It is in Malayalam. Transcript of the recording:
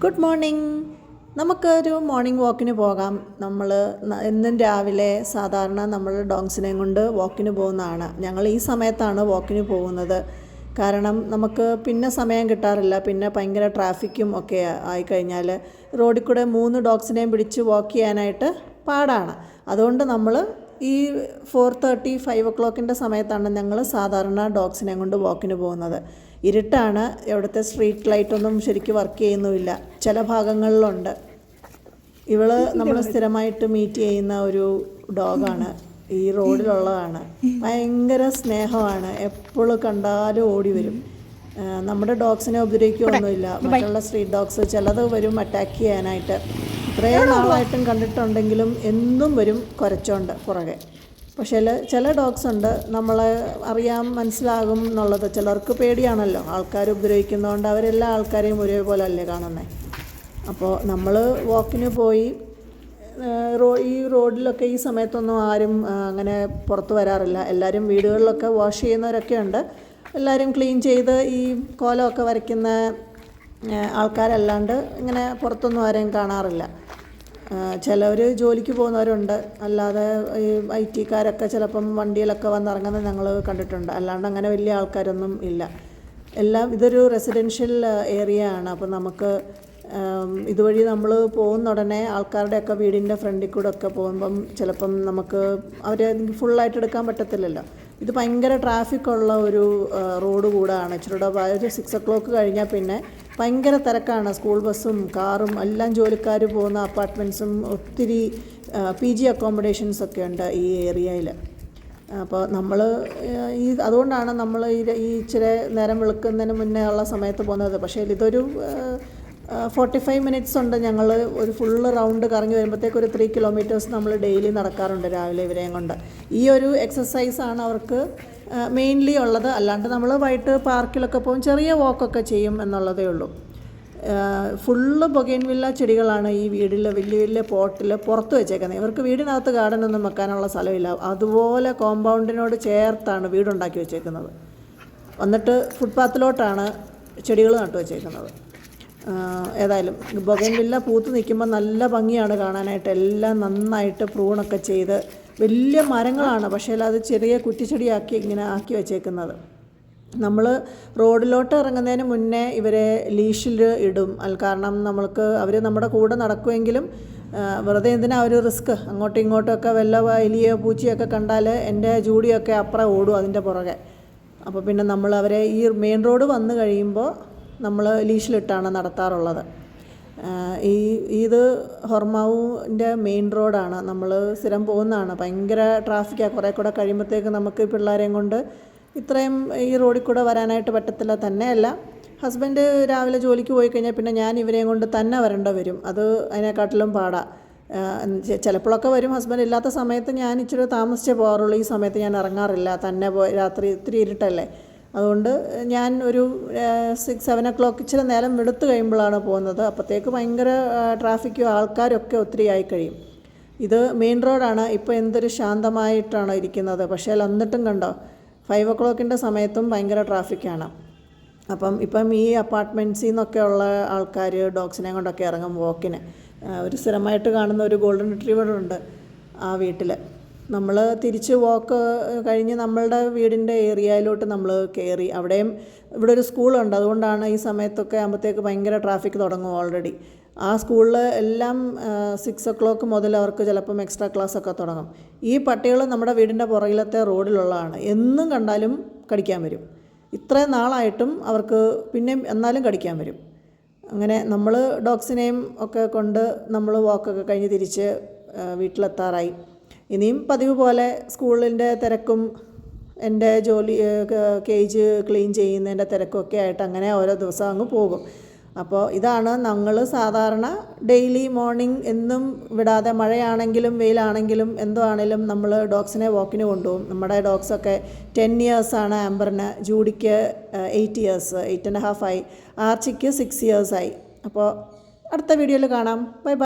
Good morning. നമുക്കൊരു മോർണിംഗ് വാക്കിന് പോകാം. നമ്മൾ എന്നും രാവിലെ സാധാരണ നമ്മൾ ഡോഗ്സിനെയും കൊണ്ട് വാക്കിന് പോകുന്നതാണ്. ഞങ്ങൾ ഈ സമയത്താണ് വാക്കിന് പോകുന്നത്. കാരണം നമുക്ക് പിന്നെ സമയം കിട്ടാറില്ല. പിന്നെ ഭയങ്കര ട്രാഫിക്കും ഒക്കെ ആയിക്കഴിഞ്ഞാൽ റോഡിൽ കൂടെ 3 ഡോഗ്സിനെയും പിടിച്ച് വാക്ക് ചെയ്യാനായിട്ട് പാടാണ്. അതുകൊണ്ട് നമ്മൾ ഈ 4:30, 5 o'clock സമയത്താണ് ഞങ്ങൾ സാധാരണ ഡോഗ്സിനെ കൊണ്ട് വാക്കിന് പോകുന്നത്. ഇരുട്ടാണ്. ഇവിടുത്തെ സ്ട്രീറ്റ് ലൈറ്റൊന്നും ശരിക്കും വർക്ക് ചെയ്യുന്നുമില്ല. ചില ഭാഗങ്ങളിലുണ്ട്. ഇവള് നമ്മൾ സ്ഥിരമായിട്ട് മീറ്റ് ചെയ്യുന്ന ഒരു ഡോഗാണ്. ഈ റോഡിലുള്ളതാണ്. ഭയങ്കര സ്നേഹമാണ്. എപ്പോഴും കണ്ടാലും ഓടി വരും. നമ്മുടെ ഡോഗ്സിനെ ഉപദ്രവിക്കുകയൊന്നുമില്ല. മറ്റുള്ള സ്ട്രീറ്റ് ഡോഗ്സ് ചിലത് വരും അറ്റാക്ക് ചെയ്യാനായിട്ട്. ഇത്രയും നാളായിട്ടും കണ്ടിട്ടുണ്ടെങ്കിലും എന്നും വരും കുരച്ചോണ്ട് പുറകെ. പക്ഷേ ചില ഡോഗ്സ് ഉണ്ട് നമ്മളെ അറിയാൻ മനസ്സിലാകും എന്നുള്ളത്. ചിലർക്ക് പേടിയാണല്ലോ ആൾക്കാർ ഉപദ്രവിക്കുന്നതുകൊണ്ട്. അവരെല്ലാ ആൾക്കാരെയും ഒരേപോലെ അല്ലേ കാണുന്നത്. അപ്പോൾ നമ്മൾ വാക്കിന് പോയി ഈ റോഡിലൊക്കെ ഈ സമയത്തൊന്നും ആരും അങ്ങനെ പുറത്ത് വരാറില്ല. എല്ലാവരും വീടുകളിലൊക്കെ വാഷ് ചെയ്യുന്നവരൊക്കെ ഉണ്ട്. എല്ലാവരും ക്ലീൻ ചെയ്ത് ഈ കോലമൊക്കെ വരയ്ക്കുന്ന ആൾക്കാരല്ലാണ്ട് ഇങ്ങനെ പുറത്തൊന്നും ആരെയും കാണാറില്ല. ചിലവർ ജോലിക്ക് പോകുന്നവരുണ്ട്. അല്ലാതെ ഈ IT-കാരൊക്കെ ചിലപ്പം വണ്ടിയിലൊക്കെ വന്നിറങ്ങുന്നത് ഞങ്ങൾ കണ്ടിട്ടുണ്ട്. അല്ലാണ്ട് അങ്ങനെ വലിയ ആൾക്കാരൊന്നും ഇല്ല. എല്ലാം ഇതൊരു റെസിഡൻഷ്യൽ ഏരിയ ആണ്. അപ്പോൾ നമുക്ക് ഇതുവഴി നമ്മൾ പോകുന്ന ഉടനെ ആൾക്കാരുടെയൊക്കെ വീടിൻ്റെ ഫ്രണ്ടിൽ കൂടെ ഒക്കെ പോകുമ്പം ചിലപ്പം നമുക്ക് അവരെ ഫുള്ളായിട്ട് എടുക്കാൻ പറ്റത്തില്ലല്ലോ. ഇത് ഭയങ്കര ട്രാഫിക്കുള്ള ഒരു റോഡ് കൂടാണ്. ഇച്ചിരൂടെ ഒരു 6 o'clock കഴിഞ്ഞാൽ പിന്നെ ഭയങ്കര തിരക്കാണ്. സ്കൂൾ ബസ്സും കാറും എല്ലാം ജോലിക്കാർ പോകുന്ന അപ്പാർട്ട്മെൻറ്റ്സും ഒത്തിരി PG അക്കോമഡേഷൻസൊക്കെ ഉണ്ട് ഈ ഏരിയയിൽ. അപ്പോൾ നമ്മൾ അതുകൊണ്ടാണ് നമ്മൾ ഈ ഇച്ചിരി നേരം വെളുക്കുന്നതിന് മുന്നേ ഉള്ള സമയത്ത് പോകുന്നത്. പക്ഷേ ഇതൊരു 45 minutes ഉണ്ട്. ഞങ്ങൾ ഒരു ഫുള്ള് റൗണ്ട് കറങ്ങി വരുമ്പോഴത്തേക്ക് ഒരു 3 kilometers നമ്മൾ ഡെയിലി നടക്കാറുണ്ട് രാവിലെ ഇവരെയും കൊണ്ട്. ഈ ഒരു എക്സസൈസാണ് അവർക്ക് മെയിൻലി ഉള്ളത്. അല്ലാണ്ട് നമ്മൾ വൈകിട്ട് പാർക്കിലൊക്കെ പോകും, ചെറിയ വാക്കൊക്കെ ചെയ്യും എന്നുള്ളതേ ഉള്ളൂ. ഫുള്ള് ബൊഗെയിൻവില്ല ചെടികളാണ് ഈ വീട്ടിൽ വലിയ വലിയ പോട്ടിൽ പുറത്ത് വെച്ചേക്കുന്നത്. ഇവർക്ക് വീടിനകത്ത് ഗാർഡനൊന്നും വെക്കാനുള്ള സ്ഥലമില്ല. അതുപോലെ കോമ്പൗണ്ടിനോട് ചേർത്താണ് വീടുണ്ടാക്കി വെച്ചേക്കുന്നത്. എന്നിട്ട് ഫുട്പാത്തിലോട്ടാണ് ചെടികൾ നട്ടു വെച്ചേക്കുന്നത്. ഏതായാലും ബൊഗെയിൻവില്ല പൂത്ത് നിൽക്കുമ്പോൾ നല്ല ഭംഗിയാണ് കാണാനായിട്ട്. എല്ലാം നന്നായിട്ട് പ്രൂണൊക്കെ ചെയ്ത് വലിയ മരങ്ങളാണ്. പക്ഷേ അത് ചെറിയ കുറ്റിച്ചെടിയാക്കി ഇങ്ങനെ ആക്കി വെച്ചേക്കുന്നത്. നമ്മൾ റോഡിലോട്ട് ഇറങ്ങുന്നതിന് മുന്നേ ഇവരെ ലീഷിൽ ഇടും. കാരണം അവർ നമ്മുടെ കൂടെ നടക്കുമെങ്കിലും വെറുതെ എന്തിനാ ഒരു റിസ്ക്. അങ്ങോട്ടും ഇങ്ങോട്ടുമൊക്കെ വല്ല എലിയോ പൂച്ചയൊക്കെ കണ്ടാൽ എൻ്റെ ജൂഡിയൊക്കെ അപ്പുറം ഓടും അതിൻ്റെ പുറകെ. അപ്പോൾ പിന്നെ നമ്മൾ അവരെ ഈ മെയിൻ റോഡ് വന്നു കഴിയുമ്പോൾ നമ്മൾ ലീഷിലിട്ടാണ് നടത്താറുള്ളത്. ഇത് ഹൊർമാവിൻ്റെ മെയിൻ റോഡാണ്. നമ്മൾ സ്ഥിരം പോകുന്നതാണ്. ഭയങ്കര ട്രാഫിക്കാണ്. കുറേ കൂടെ കഴിയുമ്പോഴത്തേക്ക് നമുക്ക് പിള്ളേരെയും കൊണ്ട് ഇത്രയും ഈ റോഡിൽ കൂടെ വരാനായിട്ട് പറ്റത്തില്ല. തന്നെയല്ല, ഹസ്ബൻഡ് രാവിലെ ജോലിക്ക് പോയി കഴിഞ്ഞാൽ പിന്നെ ഞാൻ ഇവരെയും കൊണ്ട് തന്നെ വരേണ്ടി വരും. അത് അതിനെക്കാട്ടിലും പാടാണ്. ചിലപ്പോഴൊക്കെ വരും. ഹസ്ബൻഡ് ഇല്ലാത്ത സമയത്ത് ഞാൻ ഇച്ചിരി താമസിച്ചേ പോകാറുള്ളൂ. ഈ സമയത്ത് ഞാൻ ഇറങ്ങാറില്ല. തന്നെ പോയി രാത്രി ഇത്തിരി ഇരുട്ടല്ലേ. അതുകൊണ്ട് ഞാൻ ഒരു 6-7 o'clock ഇച്ചിരി നേരം വെളുത്ത് കഴിയുമ്പോഴാണ് പോകുന്നത്. അപ്പോഴത്തേക്ക് ഭയങ്കര ട്രാഫിക്കും ആൾക്കാരൊക്കെ ഒത്തിരി ആയിക്കഴിയും. ഇത് മെയിൻ റോഡാണ്. ഇപ്പോൾ എന്തൊരു ശാന്തമായിട്ടാണ് ഇരിക്കുന്നത്. പക്ഷേ എന്നിട്ടും കണ്ടോ 5 o'clock സമയത്തും ഭയങ്കര ട്രാഫിക്കാണ്. ഇപ്പം ഈ അപ്പാർട്ട്മെൻറ്റ്സിൽ നിന്നൊക്കെ ഉള്ള ആൾക്കാർ ഡോഗ്സിനെ കൊണ്ടൊക്കെ ഇറങ്ങും വാക്കിന്. ഒരു സ്ഥിരമായിട്ട് കാണുന്ന ഒരു ഗോൾഡൻ റിട്രീവർ ഉണ്ട് ആ വീട്ടിൽ. നമ്മൾ തിരിച്ച് വാക്ക് കഴിഞ്ഞ് നമ്മളുടെ വീടിൻ്റെ ഏരിയയിലോട്ട് നമ്മൾ കയറി. അവിടെയും ഇവിടെ ഒരു സ്കൂളുണ്ട്. അതുകൊണ്ടാണ് ഈ സമയത്തൊക്കെ ആകുമ്പോഴത്തേക്ക് ഭയങ്കര ട്രാഫിക് തുടങ്ങും ഓൾറെഡി. ആ സ്കൂളിൽ എല്ലാം 6 o'clock മുതൽ അവർക്ക് ചിലപ്പം എക്സ്ട്രാ ക്ലാസ്സൊക്കെ തുടങ്ങും. ഈ പട്ടികൾ നമ്മുടെ വീടിൻ്റെ പുറകിലത്തെ റോഡിലുള്ളതാണ്. എന്നും കണ്ടാലും കടിക്കാൻ വരും. ഇത്രയും നാളായിട്ടും അവർക്ക് പിന്നെയും എന്നാലും കടിക്കാൻ വരും. അങ്ങനെ നമ്മൾ ഡോഗ്സിനെയും ഒക്കെ കൊണ്ട് നമ്മൾ വാക്കൊക്കെ കഴിഞ്ഞ് തിരിച്ച് വീട്ടിലെത്താറായി. ഇനിയും പതിവ് പോലെ സ്കൂളിൻ്റെ തിരക്കും എൻ്റെ ജോലി കേജ് ക്ലീൻ ചെയ്യുന്നതിൻ്റെ തിരക്കൊക്കെ ആയിട്ട് അങ്ങനെ ഓരോ ദിവസം അങ്ങ് പോകും. അപ്പോൾ ഇതാണ് ഞങ്ങൾ സാധാരണ ഡെയിലി മോർണിംഗ് എന്നും വിടാതെ മഴയാണെങ്കിലും വെയിലാണെങ്കിലും എന്തോ ആണെങ്കിലും നമ്മൾ ഡോഗ്സിനെ വാക്കിന് കൊണ്ടുപോകും. നമ്മുടെ ഡോഗ്സൊക്കെ 10 years ആണ്. ആംബറിന്, ജൂഡിക്ക് 8 years, 8.5 ആയി. ആർച്ചിക്ക് 6 years ആയി. അപ്പോൾ അടുത്ത വീഡിയോയിൽ കാണാം. Bye bye.